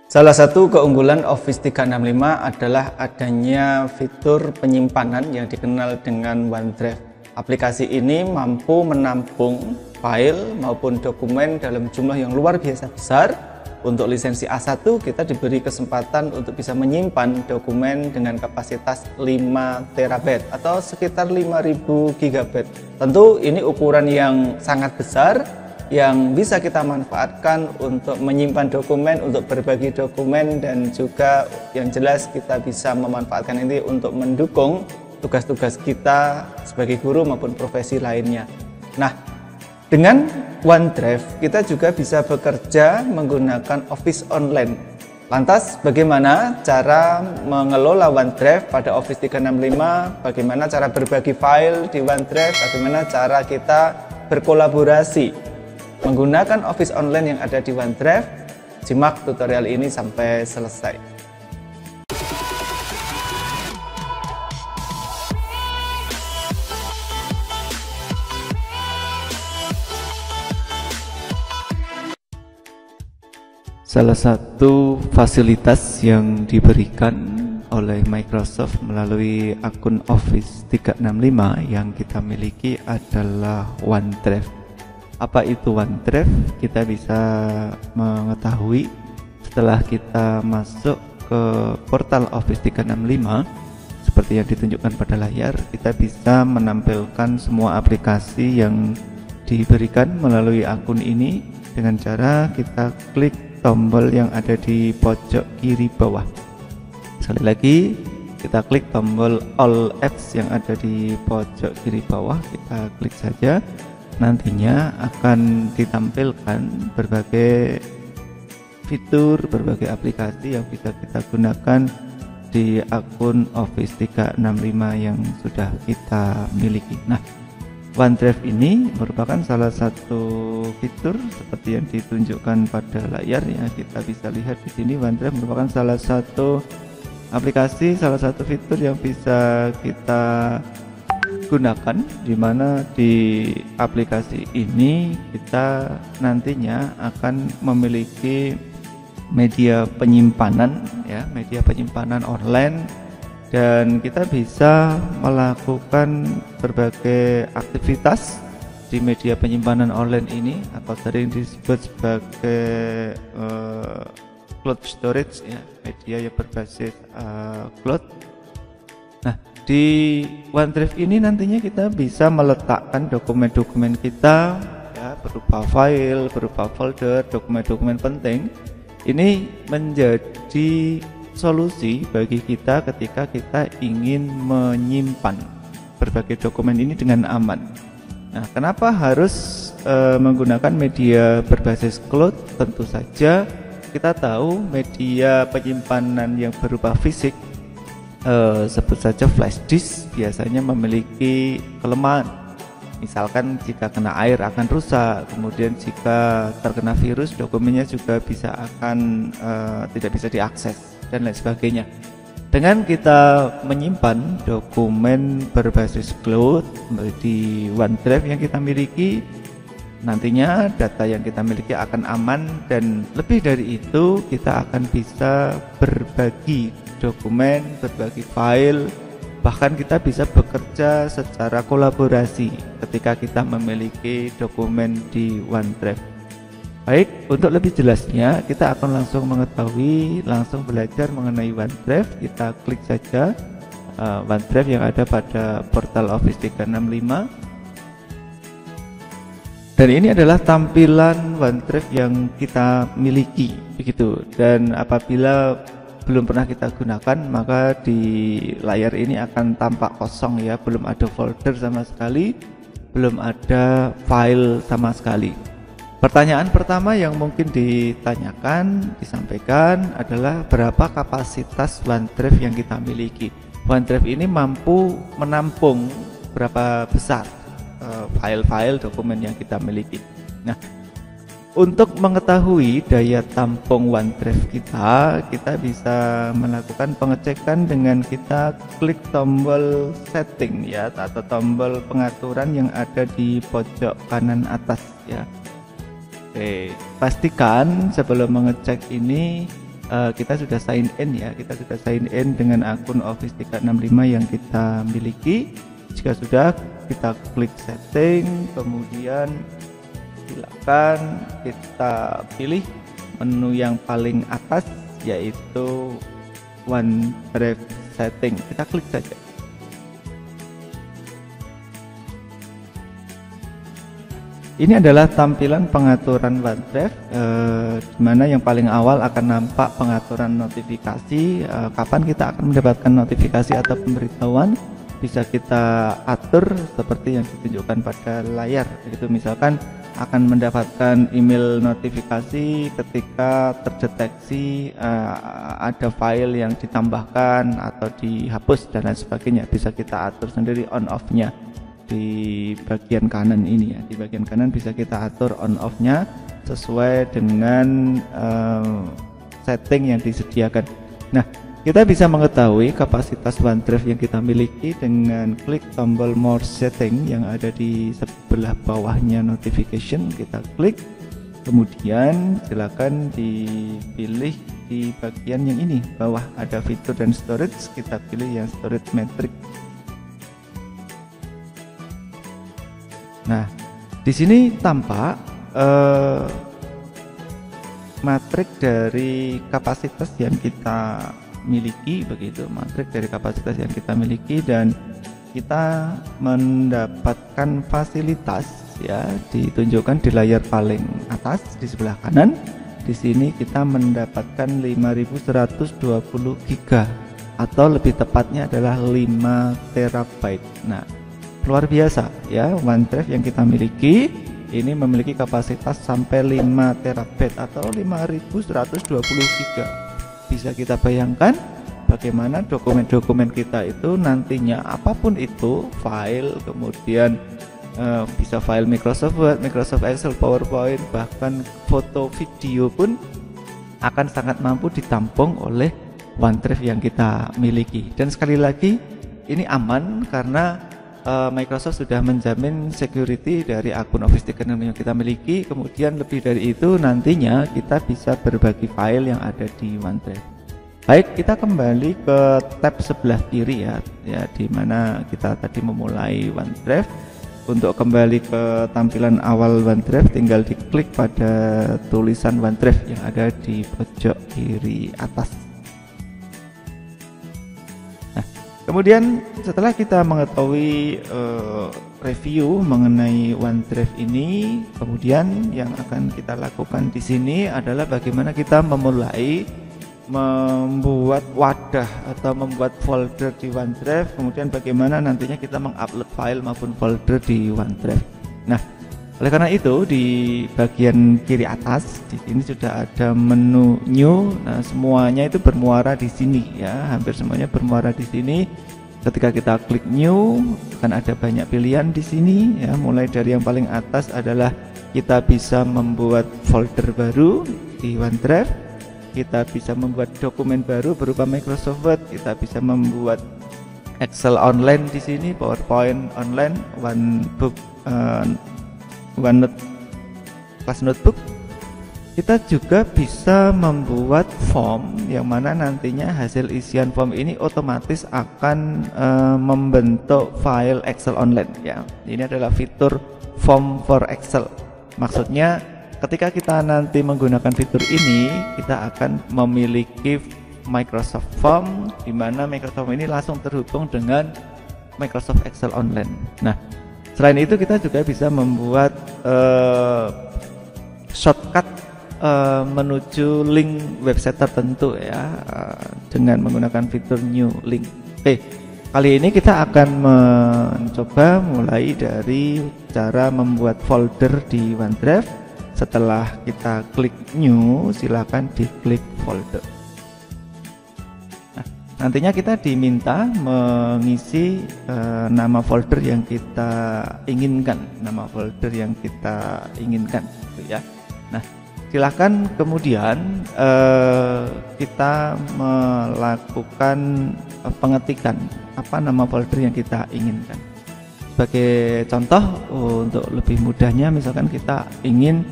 Salah satu keunggulan Office 365 adalah adanya fitur penyimpanan yang dikenal dengan OneDrive. Aplikasi ini mampu menampung file maupun dokumen dalam jumlah yang luar biasa besar. Untuk lisensi A1 kita diberi kesempatan untuk bisa menyimpan dokumen dengan kapasitas 5 TB atau sekitar 5000 GB. Tentu ini ukuran yang sangat besar yang bisa kita manfaatkan untuk menyimpan dokumen, untuk berbagi dokumen, dan juga yang jelas kita bisa memanfaatkan ini untuk mendukung tugas-tugas kita sebagai guru maupun profesi lainnya. Nah, dengan OneDrive kita juga bisa bekerja menggunakan Office Online. Lantas bagaimana cara mengelola OneDrive pada Office 365, bagaimana cara berbagi file di OneDrive, bagaimana cara kita berkolaborasi menggunakan Office Online yang ada di OneDrive. Simak tutorial ini sampai selesai. Salah satu fasilitas yang diberikan oleh Microsoft melalui akun Office 365 yang kita miliki adalah OneDrive. Apa itu OneDrive? Kita bisa mengetahui setelah kita masuk ke portal Office 365 seperti yang ditunjukkan pada layar. Kita bisa menampilkan semua aplikasi yang diberikan melalui akun ini dengan cara kita klik tombol yang ada di pojok kiri bawah. Sekali lagi kita klik tombol All Apps yang ada di pojok kiri bawah, kita klik saja. Nantinya akan ditampilkan berbagai fitur, berbagai aplikasi yang bisa kita gunakan di akun Office 365 yang sudah kita miliki. Nah, OneDrive ini merupakan salah satu fitur seperti yang ditunjukkan pada layar ya. Kita bisa lihat di sini OneDrive merupakan salah satu aplikasi, salah satu fitur yang bisa kita gunakan, di mana di aplikasi ini kita nantinya akan memiliki media penyimpanan ya, media penyimpanan online. Dan kita bisa melakukan berbagai aktivitas di media penyimpanan online ini, atau sering disebut sebagai cloud storage ya, media yang berbasis cloud. Nah, di OneDrive ini nantinya kita bisa meletakkan dokumen-dokumen kita ya, berupa file, berupa folder, dokumen-dokumen penting. Ini menjadi solusi bagi kita ketika kita ingin menyimpan berbagai dokumen ini dengan aman. Nah, kenapa harus menggunakan media berbasis cloud? Tentu saja kita tahu media penyimpanan yang berupa fisik, sebut saja flash disk, biasanya memiliki kelemahan. Misalkan jika kena air akan rusak, kemudian jika terkena virus dokumennya juga bisa akan tidak bisa diakses dan lain sebagainya. Dengan kita menyimpan dokumen berbasis cloud di OneDrive yang kita miliki, nantinya data yang kita miliki akan aman, dan lebih dari itu kita akan bisa berbagi dokumen, berbagi file, bahkan kita bisa bekerja secara kolaborasi ketika kita memiliki dokumen di OneDrive. Baik, untuk lebih jelasnya kita akan langsung mengetahui, langsung belajar mengenai OneDrive. Kita klik saja OneDrive yang ada pada portal Office 365. Dan ini adalah tampilan OneDrive yang kita miliki, begitu. Dan apabila belum pernah kita gunakan, maka di layar ini akan tampak kosong ya, belum ada folder sama sekali, belum ada file sama sekali. Pertanyaan pertama yang mungkin ditanyakan, disampaikan adalah berapa kapasitas OneDrive yang kita miliki. OneDrive ini mampu menampung berapa besar file-file dokumen yang kita miliki. Nah, untuk mengetahui daya tampung OneDrive kita bisa melakukan pengecekan dengan kita klik tombol setting ya, atau tombol pengaturan yang ada di pojok kanan atas ya. Oke, pastikan sebelum mengecek ini kita sudah sign in ya, kita sudah sign in dengan akun Office 365 yang kita miliki. Jika sudah, kita klik setting, kemudian silakan kita pilih menu yang paling atas yaitu OneDrive setting. Kita klik saja. Ini adalah tampilan pengaturan OneDrive, di mana yang paling awal akan nampak pengaturan notifikasi, kapan kita akan mendapatkan notifikasi atau pemberitahuan. Bisa kita atur seperti yang ditunjukkan pada layar. Itu misalkan akan mendapatkan email notifikasi ketika terdeteksi ada file yang ditambahkan atau dihapus dan lain sebagainya. Bisa kita atur sendiri on off-nya. Di bagian kanan ini ya, di bagian kanan bisa kita atur on off-nya sesuai dengan setting yang disediakan. Nah, kita bisa mengetahui kapasitas OneDrive yang kita miliki dengan klik tombol more setting yang ada di sebelah bawahnya notification. Kita klik, kemudian silakan dipilih di bagian yang ini bawah ada fitur dan storage. Kita pilih yang storage metric. Nah, di sini tampak matrik dari kapasitas yang kita miliki, begitu, matrik dari kapasitas yang kita miliki, dan kita mendapatkan fasilitas ya, ditunjukkan di layar paling atas di sebelah kanan. Di sini kita mendapatkan 5120 GB atau lebih tepatnya adalah 5 terabyte. Nah, luar biasa ya, OneDrive yang kita miliki ini memiliki kapasitas sampai 5 terabyte atau 5120 GB. Bisa kita bayangkan bagaimana dokumen-dokumen kita itu nantinya, apapun itu, file, kemudian bisa file Microsoft Word, Microsoft Excel, PowerPoint, bahkan foto, video pun akan sangat mampu ditampung oleh OneDrive yang kita miliki. Dan sekali lagi ini aman karena Microsoft sudah menjamin security dari akun Office 365 yang kita miliki. Kemudian lebih dari itu, nantinya kita bisa berbagi file yang ada di OneDrive. Baik, kita kembali ke tab sebelah kiri ya, di mana kita tadi memulai OneDrive. Untuk kembali ke tampilan awal OneDrive, tinggal diklik pada tulisan OneDrive yang ada di pojok kiri atas. Kemudian setelah kita mengetahui review mengenai OneDrive ini, kemudian yang akan kita lakukan di sini adalah bagaimana kita memulai membuat wadah atau membuat folder di OneDrive, kemudian bagaimana nantinya kita mengupload file maupun folder di OneDrive. Nah, oleh karena itu di bagian kiri atas di sini sudah ada menu new. Nah, semuanya itu bermuara di sini ya, hampir semuanya bermuara di sini. Ketika kita klik new, akan ada banyak pilihan di sini ya. Mulai dari yang paling atas adalah kita bisa membuat folder baru di OneDrive, kita bisa membuat dokumen baru berupa Microsoft Word, kita bisa membuat Excel online di sini, PowerPoint online, OneNote Class Notebook. Kita juga bisa membuat form yang mana nantinya hasil isian form ini otomatis akan membentuk file Excel online ya. Ini adalah fitur form for Excel. Maksudnya ketika kita nanti menggunakan fitur ini, kita akan memiliki Microsoft Form di mana Microsoft ini langsung terhubung dengan Microsoft Excel online. Nah, selain itu kita juga bisa membuat shortcut menuju link website tertentu ya, dengan menggunakan fitur new link. Kali ini kita akan mencoba mulai dari cara membuat folder di OneDrive. Setelah kita klik new, silakan diklik folder. Nah, nantinya kita diminta mengisi nama folder yang kita inginkan, gitu ya. Nah, silakan kemudian kita melakukan pengetikan apa nama folder yang kita inginkan. Sebagai contoh, untuk lebih mudahnya, misalkan kita ingin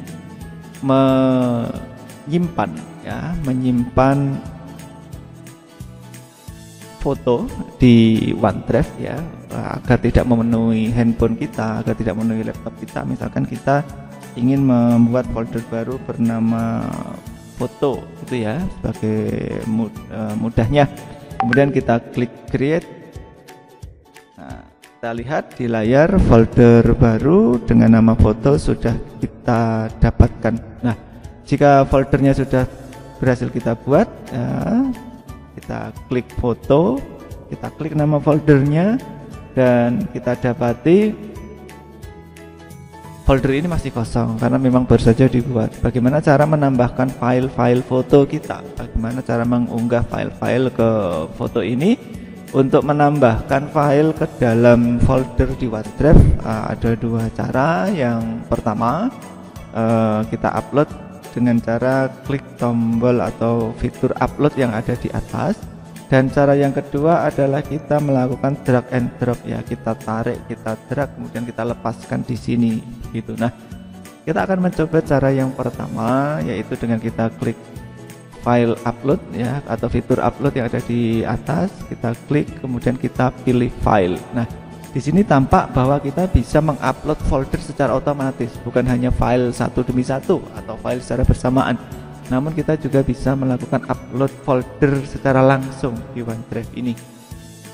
menyimpan ya, menyimpan foto di OneDrive ya, agar tidak memenuhi handphone kita, agar tidak memenuhi laptop kita. Misalkan kita ingin membuat folder baru bernama foto gitu ya, sebagai mudahnya. Kemudian kita klik create. Nah, kita lihat di layar folder baru dengan nama foto sudah kita dapatkan. Nah, jika foldernya sudah berhasil kita buat ya, kita klik foto, kita klik nama foldernya, dan kita dapati folder ini masih kosong karena memang baru saja dibuat. Bagaimana cara menambahkan file-file foto kita? Bagaimana cara mengunggah file-file ke foto ini? Untuk menambahkan file ke dalam folder di OneDrive ada dua cara. Yang pertama, kita upload dengan cara klik tombol atau fitur upload yang ada di atas. Dan cara yang kedua adalah kita melakukan drag and drop ya, kita tarik, kita drag, kemudian kita lepaskan di sini gitu. Nah, kita akan mencoba cara yang pertama, yaitu dengan kita klik file upload ya, atau fitur upload yang ada di atas. Kita klik, kemudian kita pilih file. Nah, di sini tampak bahwa kita bisa mengupload folder secara otomatis, bukan hanya file satu demi satu atau file secara bersamaan. Namun kita juga bisa melakukan upload folder secara langsung di OneDrive ini.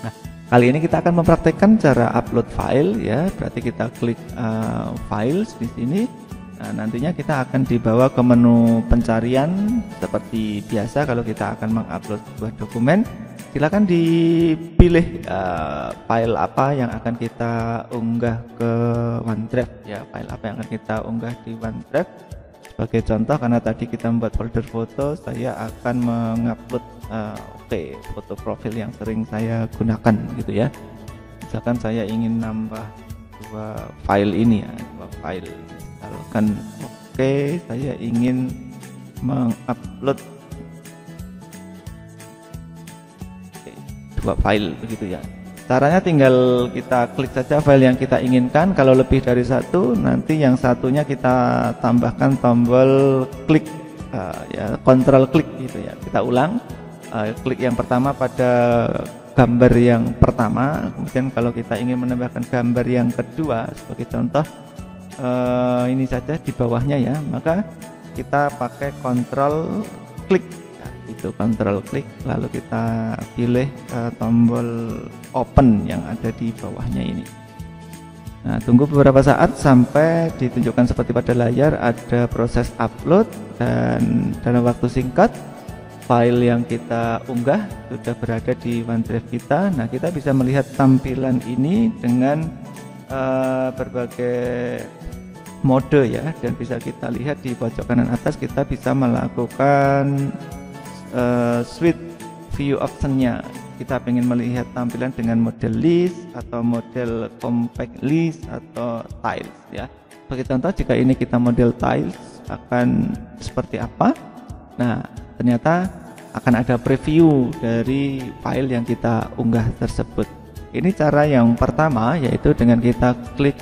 Nah, kali ini kita akan mempraktekkan cara upload file ya. Berarti kita klik files di sini. Nah, nantinya kita akan dibawa ke menu pencarian seperti biasa. Kalau kita akan mengupload sebuah dokumen, silakan dipilih file apa yang akan kita unggah ke OneDrive ya. File apa yang akan kita unggah di OneDrive. Sebagai contoh, karena tadi kita membuat folder foto, saya akan mengupload foto profil yang sering saya gunakan gitu ya. Misalkan saya ingin nambah dua file ini ya, dua file. Misalkan saya ingin mengupload dua file begitu ya. Caranya tinggal kita klik saja file yang kita inginkan. Kalau lebih dari satu, nanti yang satunya kita tambahkan tombol klik ya, kontrol klik gitu ya. Kita ulang, klik yang pertama pada gambar yang pertama. Kemudian kalau kita ingin menambahkan gambar yang kedua, sebagai contoh ini saja di bawahnya ya, maka kita pakai kontrol klik. Itu kontrol klik, lalu kita pilih tombol open yang ada di bawahnya ini. Nah, tunggu beberapa saat sampai ditunjukkan seperti pada layar ada proses upload, dan dalam waktu singkat file yang kita unggah sudah berada di OneDrive kita. Nah, kita bisa melihat tampilan ini dengan berbagai mode ya, dan bisa kita lihat di pojok kanan atas kita bisa melakukan switch view optionnya. Kita ingin melihat tampilan dengan model list atau model compact list atau tiles ya. Sebagai contoh, jika ini kita model tiles akan seperti apa? Nah, ternyata akan ada preview dari file yang kita unggah tersebut. Ini cara yang pertama, yaitu dengan kita klik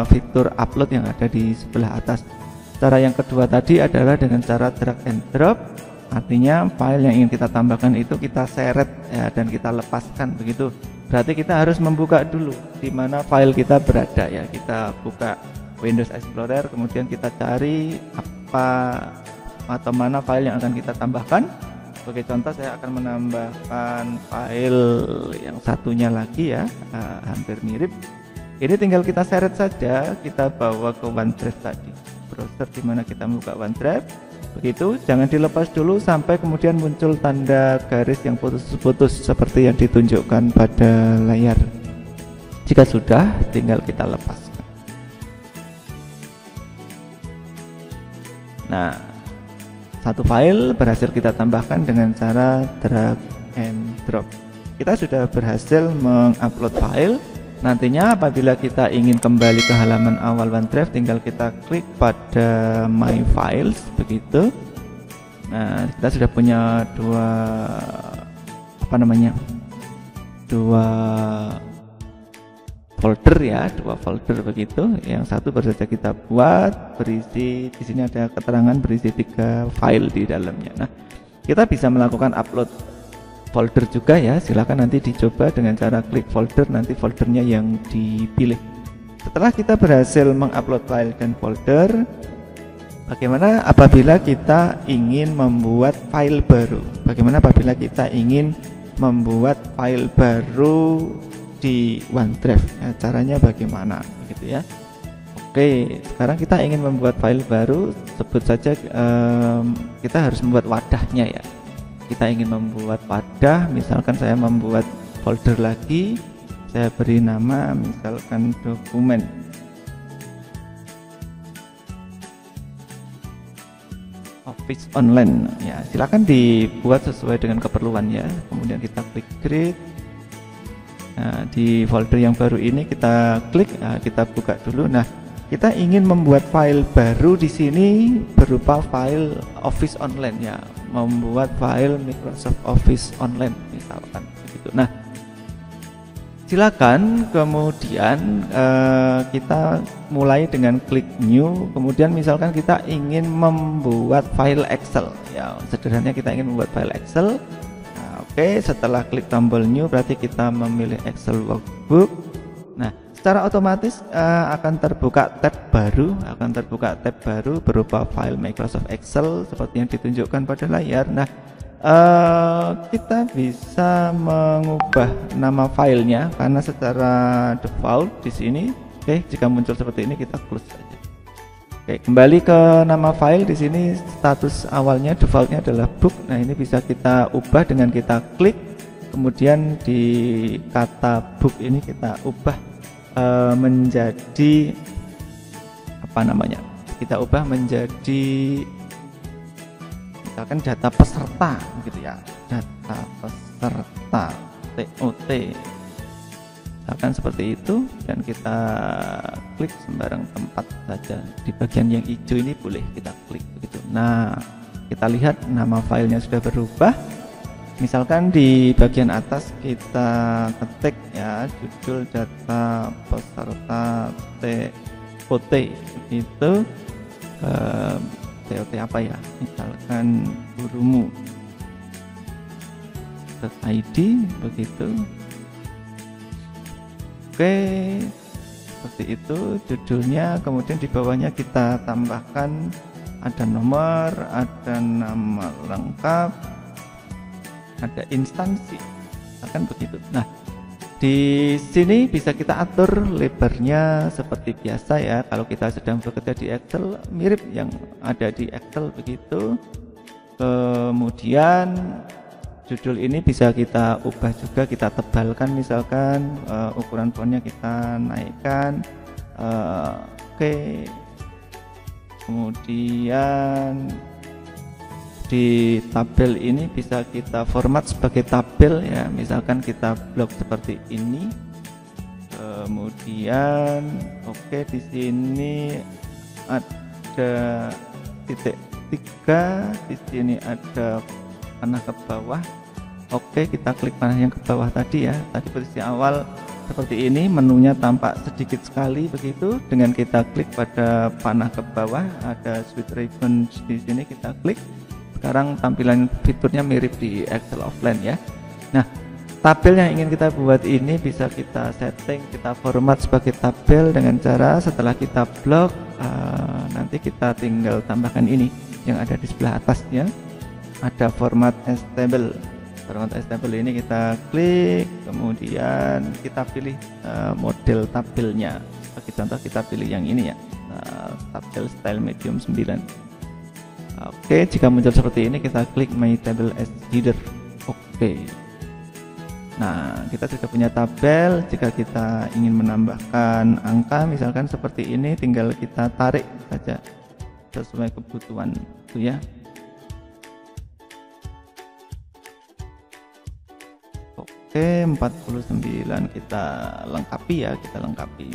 fitur upload yang ada di sebelah atas. Cara yang kedua tadi adalah dengan cara drag and drop. Artinya file yang ingin kita tambahkan itu kita seret ya, dan kita lepaskan begitu. Berarti kita harus membuka dulu di mana file kita berada ya. Kita buka Windows Explorer, kemudian kita cari apa atau mana file yang akan kita tambahkan. Sebagai contoh, saya akan menambahkan file yang satunya lagi ya, hampir mirip. Ini tinggal kita seret saja, kita bawa ke OneDrive tadi, browser di mana kita membuka OneDrive. Begitu, jangan dilepas dulu sampai kemudian muncul tanda garis yang putus-putus seperti yang ditunjukkan pada layar. Jika sudah, tinggal kita lepaskan. Nah, satu file berhasil kita tambahkan dengan cara drag and drop. Kita sudah berhasil mengupload file. Nantinya apabila kita ingin kembali ke halaman awal OneDrive, tinggal kita klik pada My Files begitu. Nah, kita sudah punya dua folder ya, 2 folder begitu. Yang satu baru saja kita buat, berisi di sini ada keterangan berisi 3 file di dalamnya. Nah, kita bisa melakukan upload folder juga ya. Silakan nanti dicoba dengan cara klik folder, nanti foldernya yang dipilih. Setelah kita berhasil mengupload file dan folder, bagaimana apabila kita ingin membuat file baru? Bagaimana apabila kita ingin membuat file baru di OneDrive? Ya, caranya bagaimana begitu ya. Oke, sekarang kita ingin membuat file baru, sebut saja kita harus membuat wadahnya ya. Kita ingin membuat wadah, misalkan saya membuat folder lagi, saya beri nama misalkan dokumen. Office online ya, silakan dibuat sesuai dengan keperluannya. Kemudian kita klik create. Nah, di folder yang baru ini kita klik, kita buka dulu. Nah, kita ingin membuat file baru di sini berupa file Office online ya, membuat file Microsoft Office online misalkan begitu. Nah, silakan kemudian kita mulai dengan klik new. Kemudian misalkan kita ingin membuat file Excel ya, sederhananya kita ingin membuat file Excel. Nah, oke, setelah klik tombol new berarti kita memilih Excel workbook. Nah, secara otomatis akan terbuka tab baru berupa file Microsoft Excel seperti yang ditunjukkan pada layar. Nah, kita bisa mengubah nama filenya karena secara default di sini, jika muncul seperti ini kita close saja. Kembali ke nama file. Di sini status awalnya defaultnya adalah book. Nah, ini bisa kita ubah dengan kita klik, kemudian di kata book ini kita ubah menjadi apa namanya? Kita ubah menjadi misalkan data peserta gitu ya, data peserta TOT misalkan seperti itu, dan kita klik sembarang tempat saja. Di bagian yang hijau ini boleh kita klik begitu. Nah, kita lihat nama filenya sudah berubah. Misalkan di bagian atas kita ketik ya, judul data peserta TOT itu TOT apa ya, misalkan gurumu .id begitu. Oke, seperti itu judulnya. Kemudian di bawahnya kita tambahkan ada nomor, ada nama lengkap, ada instansi, akan begitu. Nah, di sini bisa kita atur lebarnya seperti biasa ya. Kalau kita sedang bekerja di Excel, mirip yang ada di Excel begitu. Kemudian judul ini bisa kita ubah juga, kita tebalkan misalkan, ukuran fontnya kita naikkan. Oke. Kemudian di tabel ini bisa kita format sebagai tabel ya, misalkan kita blok seperti ini. Kemudian di sini ada titik 3, di sini ada panah ke bawah. Kita klik panah yang ke bawah tadi ya. Tadi posisi awal seperti ini, menunya tampak sedikit sekali begitu. Dengan kita klik pada panah ke bawah, ada switch ribbon di sini, kita klik. Sekarang tampilan fiturnya mirip di Excel offline ya. Nah, tabel yang ingin kita buat ini bisa kita setting, kita format sebagai tabel dengan cara setelah kita blok, nanti kita tinggal tambahkan ini yang ada di sebelah atasnya. Ada format as table. Format as table ini kita klik, kemudian kita pilih model tabelnya. Sebagai contoh kita pilih yang ini ya, tabel style medium 9. Jika muncul seperti ini kita klik my table as header. Nah, kita sudah punya tabel. Jika kita ingin menambahkan angka misalkan seperti ini, tinggal kita tarik saja sesuai kebutuhan itu ya. 49 kita lengkapi ya, kita lengkapi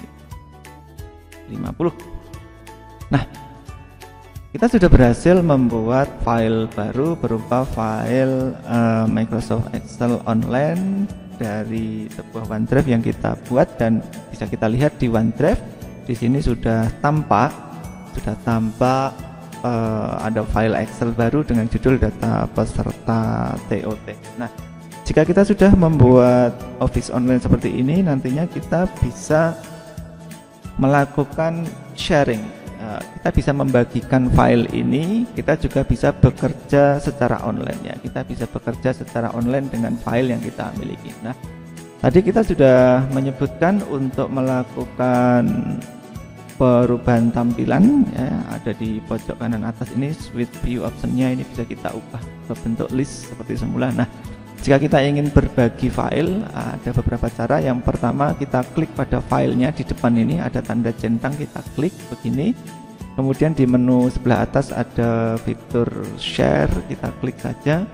50. Nah, kita sudah berhasil membuat file baru berupa file Microsoft Excel online dari sebuah OneDrive yang kita buat, dan bisa kita lihat di OneDrive di sini sudah tampak ada file Excel baru dengan judul data peserta TOT. Nah, jika kita sudah membuat Office Online seperti ini, nantinya kita bisa melakukan sharing. Kita bisa membagikan file ini, kita juga bisa bekerja secara online ya. Kita bisa bekerja secara online dengan file yang kita miliki. Nah, tadi kita sudah menyebutkan untuk melakukan perubahan tampilan ya, ada di pojok kanan atas ini switch view optionnya, ini bisa kita ubah ke bentuk list seperti semula. Nah, jika kita ingin berbagi file, ada beberapa cara. Yang pertama, kita klik pada filenya di depan ini, ada tanda centang, kita klik begini. Kemudian di menu sebelah atas ada fitur share, kita klik saja.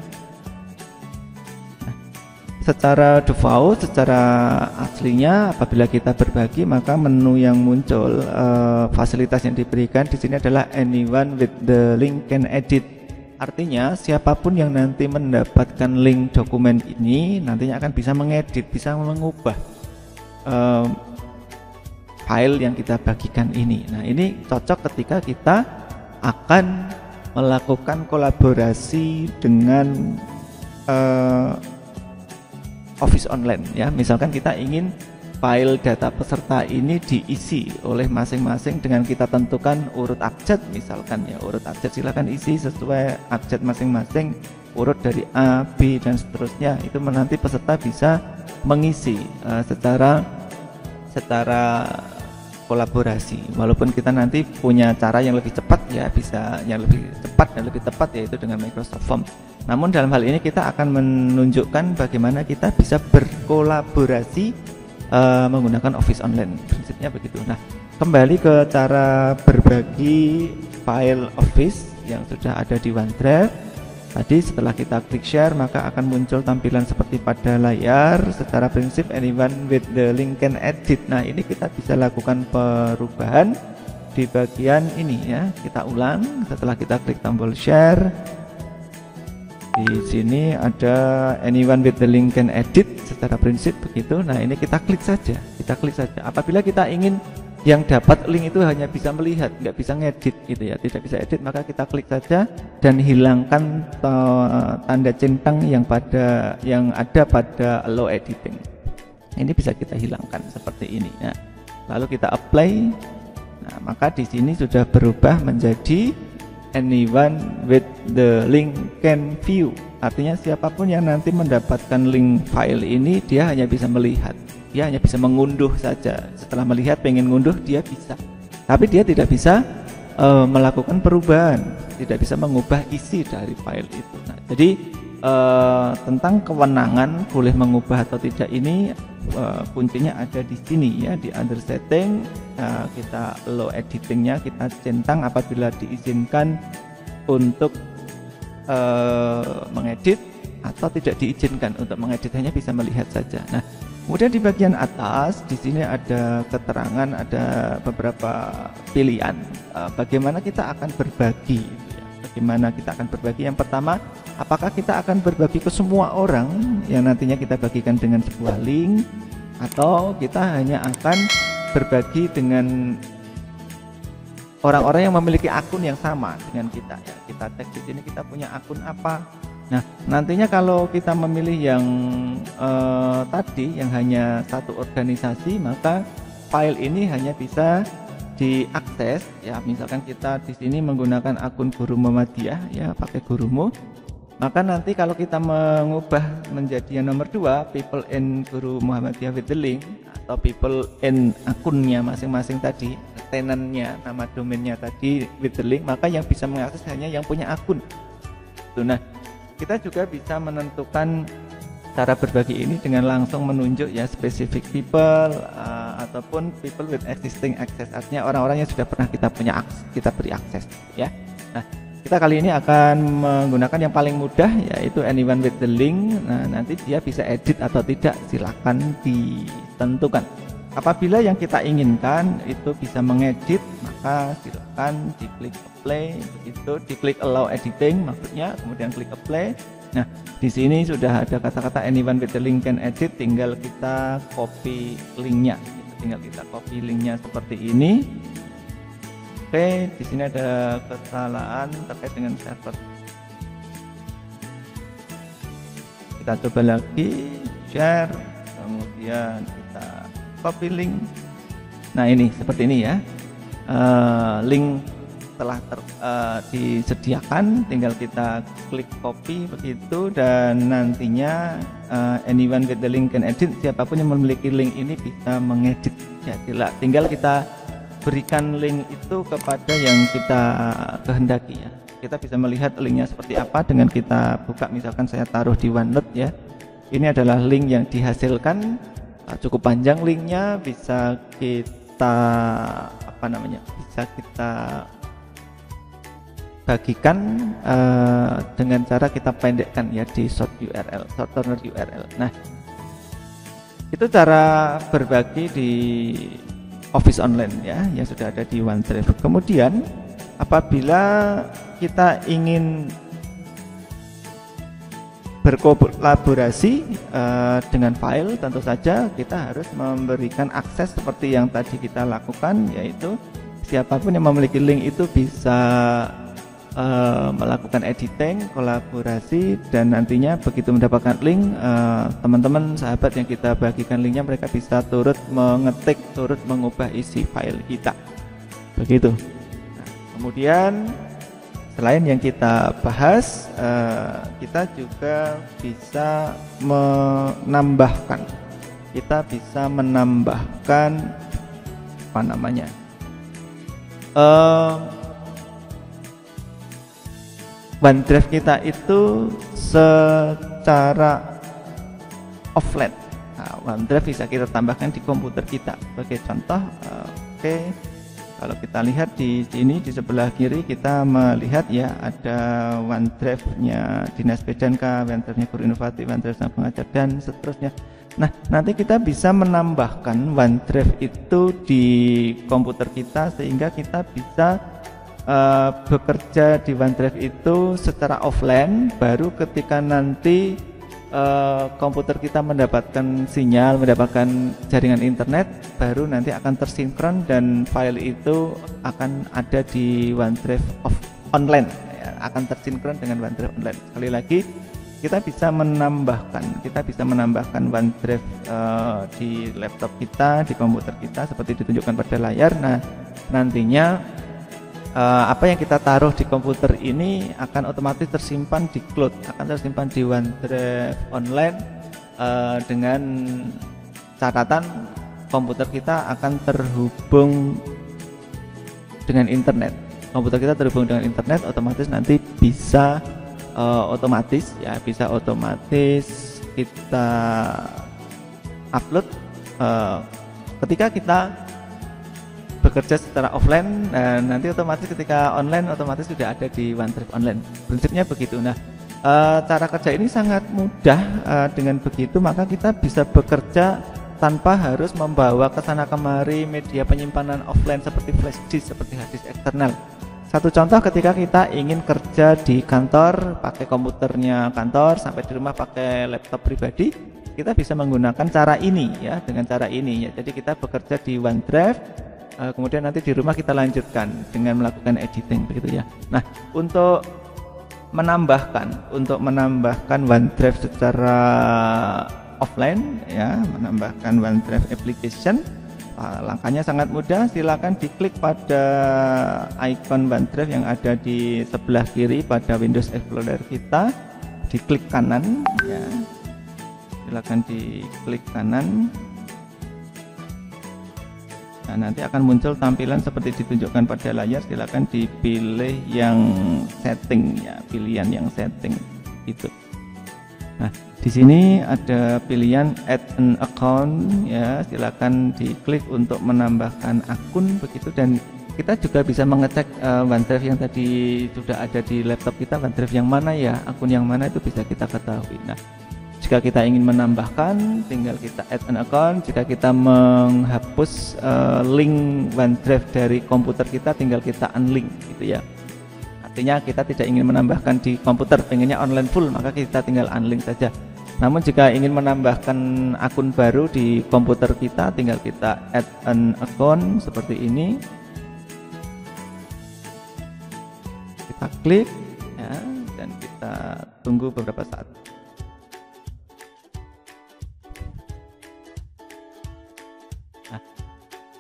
Secara default, secara aslinya apabila kita berbagi, maka menu yang muncul, fasilitas yang diberikan di sini adalah anyone with the link can edit. Artinya siapapun yang nanti mendapatkan link dokumen ini nantinya akan bisa mengedit, bisa mengubah file yang kita bagikan ini. Nah, ini cocok ketika kita akan melakukan kolaborasi dengan Office Online ya. Misalkan kita ingin file data peserta ini diisi oleh masing-masing dengan kita tentukan urut abjad, misalkan ya, urut abjad silakan isi sesuai abjad masing-masing, urut dari A, B dan seterusnya. Itu nanti peserta bisa mengisi secara kolaborasi. Walaupun kita nanti punya cara yang lebih cepat ya, bisa yang lebih cepat dan lebih tepat, yaitu dengan Microsoft Form. Namun dalam hal ini kita akan menunjukkan bagaimana kita bisa berkolaborasi menggunakan Office Online. Prinsipnya begitu. Nah, kembali ke cara berbagi file Office yang sudah ada di OneDrive. Tadi setelah kita klik share, maka akan muncul tampilan seperti pada layar. Secara prinsip anyone with the link can edit. Nah, ini kita bisa lakukan perubahan di bagian ini ya. Kita ulang setelah kita klik tombol share. Di sini ada anyone with the link can edit, secara prinsip begitu. Nah, ini kita klik saja. Apabila kita ingin yang dapat link itu hanya bisa melihat, nggak bisa ngedit gitu ya, tidak bisa edit, maka kita klik saja dan hilangkan tanda centang yang ada pada allow editing. Ini bisa kita hilangkan seperti ini ya. Lalu kita apply. Nah, maka di sini sudah berubah menjadi anyone with the link can view. Artinya siapapun yang nanti mendapatkan link file ini, dia hanya bisa melihat, dia hanya bisa mengunduh saja. Setelah melihat pengen ngunduh, dia bisa, tapi dia tidak bisa melakukan perubahan, tidak bisa mengubah isi dari file itu. Nah, jadi tentang kewenangan boleh mengubah atau tidak ini kuncinya ada di sini ya, di under setting. Kita allow editingnya, kita centang apabila diizinkan untuk mengedit atau tidak diizinkan untuk mengedit, hanya bisa melihat saja. Nah, kemudian di bagian atas di sini ada keterangan, ada beberapa pilihan bagaimana kita akan berbagi. Bagaimana kita akan berbagi? Yang pertama, apakah kita akan berbagi ke semua orang yang nantinya kita bagikan dengan sebuah link, atau kita hanya akan berbagi dengan orang-orang yang memiliki akun yang sama dengan kita ya. Kita tag di sini kita punya akun apa. Nah, nantinya kalau kita memilih yang tadi yang hanya satu organisasi, maka file ini hanya bisa diakses ya. Misalkan kita di sini menggunakan akun Guru Muhammadiyah ya, pakai Gurumu, maka nanti kalau kita mengubah menjadi yang nomor 2, people in Guru Muhammadiyah with the link, atau people in akunnya masing-masing tadi, tenannya, nama domainnya tadi with the link, maka yang bisa mengakses hanya yang punya akun. Nah, kita juga bisa menentukan cara berbagi ini dengan langsung menunjuk ya specific people ataupun people with existing access, artinya orang-orang yang sudah pernah kita beri akses ya. Nah, kita kali ini akan menggunakan yang paling mudah, yaitu anyone with the link. Nah, nanti dia bisa edit atau tidak, silakan ditentukan. Apabila yang kita inginkan itu bisa mengedit, maka silakan diklik apply, begitu, diklik allow editing maksudnya, kemudian klik apply. Nah, di sini sudah ada kata-kata anyone with the link can edit, tinggal kita copy linknya. Tinggal kita copy linknya seperti ini. Oke, di sini ada kesalahan terkait dengan server. Kita coba lagi, share, kemudian kita copy link. Nah, ini seperti ini ya. Link telah disediakan, tinggal kita klik copy begitu, dan nantinya anyone with the link can edit, siapapun yang memiliki link ini bisa mengedit ya. Tinggal kita berikan link itu kepada yang kita kehendaki ya. Kita bisa melihat linknya seperti apa dengan kita buka, misalkan saya taruh di OneNote ya. Ini adalah link yang dihasilkan, cukup panjang linknya, bisa kita bisa kita bagikan dengan cara kita pendekkan ya di shortener URL. Nah, itu cara berbagi di Office Online ya yang sudah ada di OneDrive. Kemudian apabila kita ingin berkolaborasi dengan file, tentu saja kita harus memberikan akses seperti yang tadi kita lakukan, yaitu siapapun yang memiliki link itu bisa melakukan editing, kolaborasi, dan nantinya begitu mendapatkan link, teman-teman sahabat yang kita bagikan linknya, mereka bisa turut mengetik, turut mengubah isi file kita begitu. Nah, kemudian selain yang kita bahas, kita juga bisa menambahkan apa namanya, OneDrive kita itu secara offline. Nah, OneDrive bisa kita tambahkan di komputer kita. Sebagai contoh, oke, kalau kita lihat di sini di sebelah kiri kita melihat ya ada OneDrive-nya Dinas PDANKA, OneDrive-nya Guru Inovatif, OneDrive Sang Pengajar, dan seterusnya. Nah, nanti kita bisa menambahkan OneDrive itu di komputer kita sehingga kita bisa bekerja di OneDrive itu secara offline, baru ketika nanti komputer kita mendapatkan sinyal, mendapatkan jaringan internet, baru nanti akan tersinkron dan file itu akan ada di OneDrive online ya, akan tersinkron dengan OneDrive online. Sekali lagi, kita bisa menambahkan OneDrive di laptop kita, di komputer kita seperti ditunjukkan pada layar. Nah, nantinya apa yang kita taruh di komputer ini akan otomatis tersimpan di cloud, akan tersimpan di OneDrive online, dengan catatan komputer kita akan terhubung dengan internet. Komputer kita terhubung dengan internet, otomatis nanti bisa otomatis kita upload ketika kita bekerja secara offline, nanti otomatis ketika online otomatis sudah ada di OneDrive online. Prinsipnya begitu. Nah, cara kerja ini sangat mudah. Dengan begitu maka kita bisa bekerja tanpa harus membawa ke sana kemari media penyimpanan offline seperti flash disk, seperti hard disk eksternal. Satu contoh, ketika kita ingin kerja di kantor pakai komputernya kantor, sampai di rumah pakai laptop pribadi, kita bisa menggunakan cara ini ya, dengan cara ini ya. Jadi kita bekerja di OneDrive, kemudian nanti di rumah kita lanjutkan dengan melakukan editing begitu ya. Nah, untuk menambahkan OneDrive secara offline ya, menambahkan OneDrive application, langkahnya sangat mudah. Silakan diklik pada icon OneDrive yang ada di sebelah kiri pada Windows Explorer kita, diklik kanan ya. Silakan diklik kanan. Nah, nanti akan muncul tampilan seperti ditunjukkan pada layar. Silakan dipilih yang setting ya, pilihan yang setting itu. Nah, di sini ada pilihan add an account ya, silakan diklik untuk menambahkan akun begitu, dan kita juga bisa mengecek OneDrive yang tadi sudah ada di laptop kita, OneDrive yang mana ya, akun yang mana itu bisa kita ketahui. Nah, Jika kita ingin menambahkan, tinggal kita add an account. Jika kita menghapus link OneDrive dari komputer kita, tinggal kita unlink gitu ya. Artinya kita tidak ingin menambahkan di komputer, pengennya online full, maka kita tinggal unlink saja. Namun jika ingin menambahkan akun baru di komputer kita, tinggal kita add an account seperti ini. Kita klik ya, dan kita tunggu beberapa saat.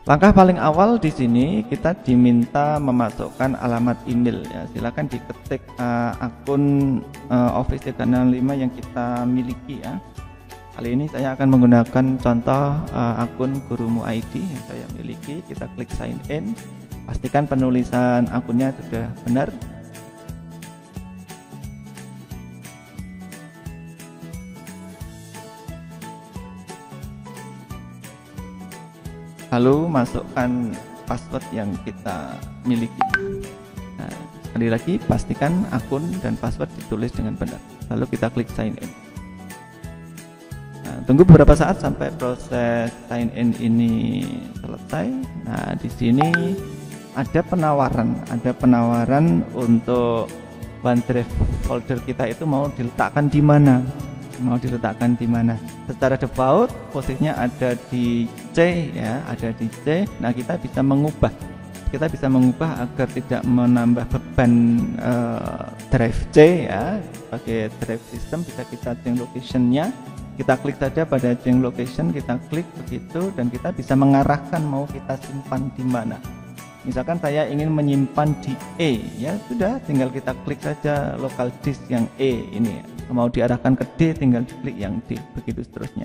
Langkah paling awal di sini kita diminta memasukkan alamat email ya. Silakan diketik akun Office 365 yang kita miliki ya. Kali ini saya akan menggunakan contoh akun Gurumu ID yang saya miliki. Kita klik sign in. Pastikan penulisan akunnya sudah benar. Lalu masukkan password yang kita miliki. Nah, sekali lagi pastikan akun dan password ditulis dengan benar. Lalu kita klik sign in. Nah, tunggu beberapa saat sampai proses sign in ini selesai. Nah, di sini ada penawaran untuk OneDrive folder kita itu mau diletakkan di mana. Secara default posisinya ada di C ya, ada di C. Nah, kita bisa mengubah agar tidak menambah beban drive C ya. Sebagai drive system bisa kita change location-nya. Kita klik saja pada change location, kita klik begitu, dan kita bisa mengarahkan mau kita simpan di mana. Misalkan saya ingin menyimpan di E ya, sudah tinggal kita klik saja local disk yang E ini ya. Mau diarahkan ke D, tinggal diklik yang D, begitu seterusnya.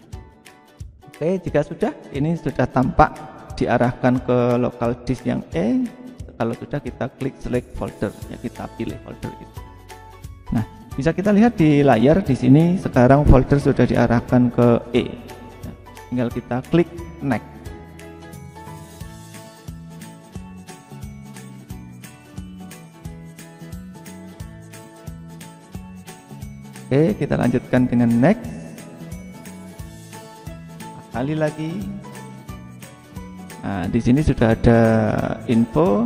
Oke, jika sudah, ini sudah tampak diarahkan ke local disk yang E. Kalau sudah, kita klik select folder, ya kita pilih folder itu. Nah, bisa kita lihat di layar di sini sekarang folder sudah diarahkan ke E. Nah, tinggal kita klik next. Oke, kita lanjutkan dengan next. Kali lagi. Nah, di sini sudah ada info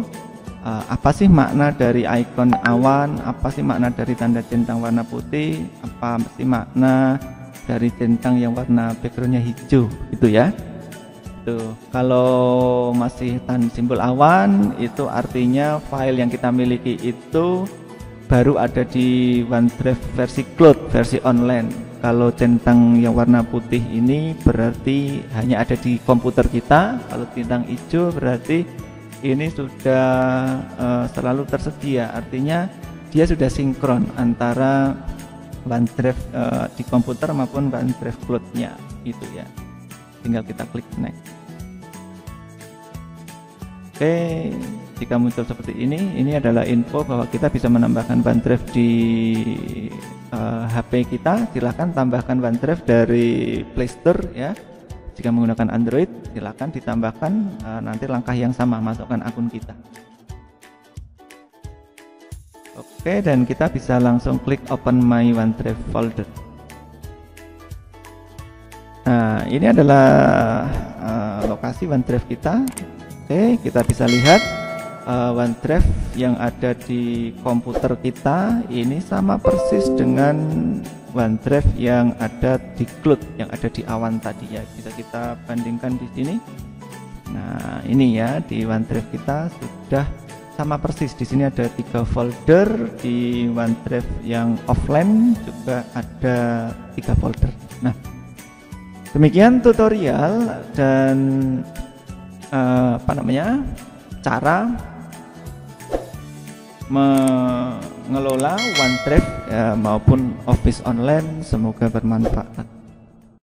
apa sih makna dari ikon awan, apa sih makna dari tanda centang warna putih, apa sih makna dari centang yang warna backgroundnya hijau, gitu ya. Tuh, kalau masih tanda simbol awan, itu artinya file yang kita miliki itu baru ada di OneDrive versi cloud, versi online. Kalau centang yang warna putih ini berarti hanya ada di komputer kita. Kalau centang hijau berarti ini sudah selalu tersedia. Artinya dia sudah sinkron antara OneDrive di komputer maupun OneDrive cloud-nya itu ya. Tinggal kita klik next. Oke, jika muncul seperti ini adalah info bahwa kita bisa menambahkan OneDrive di HP kita. Silahkan tambahkan OneDrive dari Play Store ya. Jika menggunakan Android, silahkan ditambahkan. Nanti langkah yang sama, masukkan akun kita. Oke, dan kita bisa langsung klik Open My OneDrive Folder. Nah, ini adalah lokasi OneDrive kita. Oke, kita bisa lihat OneDrive yang ada di komputer kita ini sama persis dengan OneDrive yang ada di cloud, yang ada di awan tadi ya. Bisa kita bandingkan di sini. Nah, ini ya, di OneDrive kita sudah sama persis. Di sini ada 3 folder, di OneDrive yang offline juga ada 3 folder. Nah, demikian tutorial dan cara mengelola OneDrive maupun Office Online. Semoga bermanfaat.